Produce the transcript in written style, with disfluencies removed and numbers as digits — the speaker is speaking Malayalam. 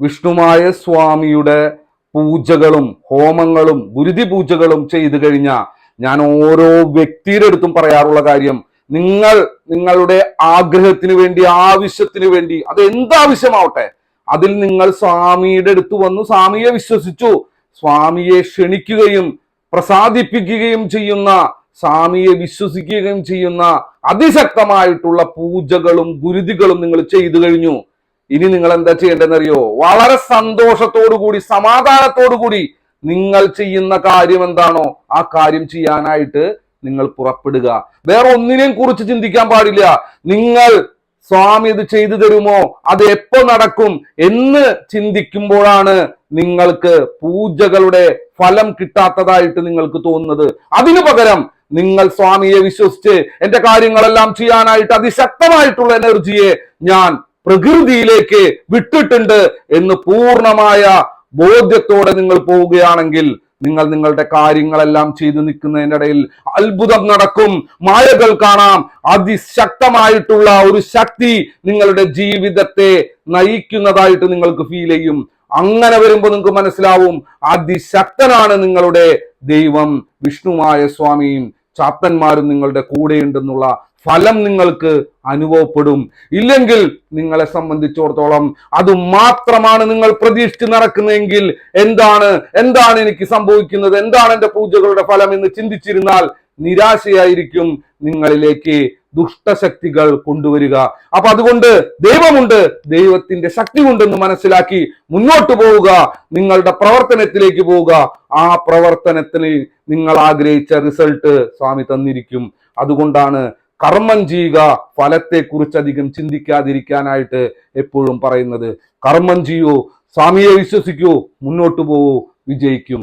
വിഷ്ണുമായ സ്വാമിയുടെ പൂജകളും ഹോമങ്ങളും ഗുരുതി പൂജകളും ചെയ്തു കഴിഞ്ഞാൽ ഞാൻ ഓരോ വ്യക്തിയുടെ അടുത്തും പറയാറുള്ള കാര്യം, നിങ്ങളുടെ ആഗ്രഹത്തിന് വേണ്ടി, ആവശ്യത്തിന് വേണ്ടി, അത് എന്താവശ്യമാവട്ടെ, അതിൽ നിങ്ങൾ സ്വാമിയുടെ അടുത്ത് വന്നു സ്വാമിയെ വിശ്വസിച്ചു, സ്വാമിയെ ക്ഷണിക്കുകയും പ്രസാദിപ്പിക്കുകയും ചെയ്യുന്ന, സ്വാമിയെ വിശ്വസിക്കുകയും ചെയ്യുന്ന അതിശക്തമായിട്ടുള്ള പൂജകളും ഗുരുതികളും നിങ്ങൾ ചെയ്തു കഴിഞ്ഞു. ഇനി നിങ്ങൾ എന്താ ചെയ്യേണ്ടതെന്നറിയോ? വളരെ സന്തോഷത്തോടു കൂടി, സമാധാനത്തോടു കൂടി നിങ്ങൾ ചെയ്യുന്ന കാര്യം എന്താണോ ആ കാര്യം ചെയ്യാനായിട്ട് നിങ്ങൾ പുറപ്പെടുക. വേറെ ഒന്നിനെയും കുറിച്ച് ചിന്തിക്കാൻ പാടില്ല. നിങ്ങൾ സ്വാമി ഇത് ചെയ്തു തരുമോ, അത് എപ്പോ നടക്കും എന്ന് ചിന്തിക്കുമ്പോഴാണ് നിങ്ങൾക്ക് പൂജകളുടെ ഫലം കിട്ടാത്തതായിട്ട് നിങ്ങൾക്ക് തോന്നുന്നത്. അതിനു പകരം നിങ്ങൾ സ്വാമിയെ വിശ്വസിച്ച് എന്റെ കാര്യങ്ങളെല്ലാം ചെയ്യാനായിട്ട് അതിശക്തമായിട്ടുള്ള എനർജിയെ ഞാൻ പ്രകൃതിയിലേക്ക് വിട്ടിട്ടുണ്ട് എന്ന് പൂർണ്ണമായ ബോധ്യത്തോടെ നിങ്ങൾ പോവുകയാണെങ്കിൽ നിങ്ങൾ നിങ്ങളുടെ കാര്യങ്ങളെല്ലാം ചെയ്തു നിൽക്കുന്നതിൻ്റെ ഇടയിൽ അത്ഭുതം നടക്കും, മായകൾ കാണാം. അതിശക്തമായിട്ടുള്ള ഒരു ശക്തി നിങ്ങളുടെ ജീവിതത്തെ നയിക്കുന്നതായിട്ട് നിങ്ങൾക്ക് ഫീൽ ചെയ്യും. അങ്ങനെ വരുമ്പോൾ നിങ്ങൾക്ക് മനസ്സിലാവും അതിശക്തനാണ് നിങ്ങളുടെ ദൈവം. വിഷ്ണുമായ സ്വാമിയും ചാത്തന്മാരും നിങ്ങളുടെ കൂടെയുണ്ടെന്നുള്ള ഫലം നിങ്ങൾക്ക് അനുഭവപ്പെടും. ഇല്ലെങ്കിൽ നിങ്ങളെ സംബന്ധിച്ചിടത്തോളം അത് മാത്രമാണ് നിങ്ങൾ പ്രതീക്ഷിച്ച് നടക്കുന്നതെങ്കിൽ എന്താണ് എനിക്ക് സംഭവിക്കുന്നത്, എന്താണ് എന്റെ പൂജകളുടെ ഫലം എന്ന് ചിന്തിച്ചിരുന്നാൽ നിരാശയായിരിക്കും നിങ്ങളിലേക്ക് ദുഷ്ടശക്തികൾ കൊണ്ടുവരിക. അപ്പൊ അതുകൊണ്ട് ദൈവമുണ്ട്, ദൈവത്തിന്റെ ശക്തി കൊണ്ടെന്ന് മനസ്സിലാക്കി മുന്നോട്ട് പോവുക, നിങ്ങളുടെ പ്രവർത്തനത്തിലേക്ക് പോവുക. ആ പ്രവർത്തനത്തിന് നിങ്ങൾ ആഗ്രഹിച്ച റിസൾട്ട് സ്വാമി തന്നിരിക്കും. അതുകൊണ്ടാണ് കർമ്മം ചെയ്യുക, ഫലത്തെക്കുറിച്ച് അധികം ചിന്തിക്കാതിരിക്കാനായിട്ട് എപ്പോഴും പറയുന്നത്. കർമ്മം ചെയ്യൂ, സ്വാമിയെ വിശ്വസിക്കൂ, മുന്നോട്ട് പോവൂ, വിജയിക്കും.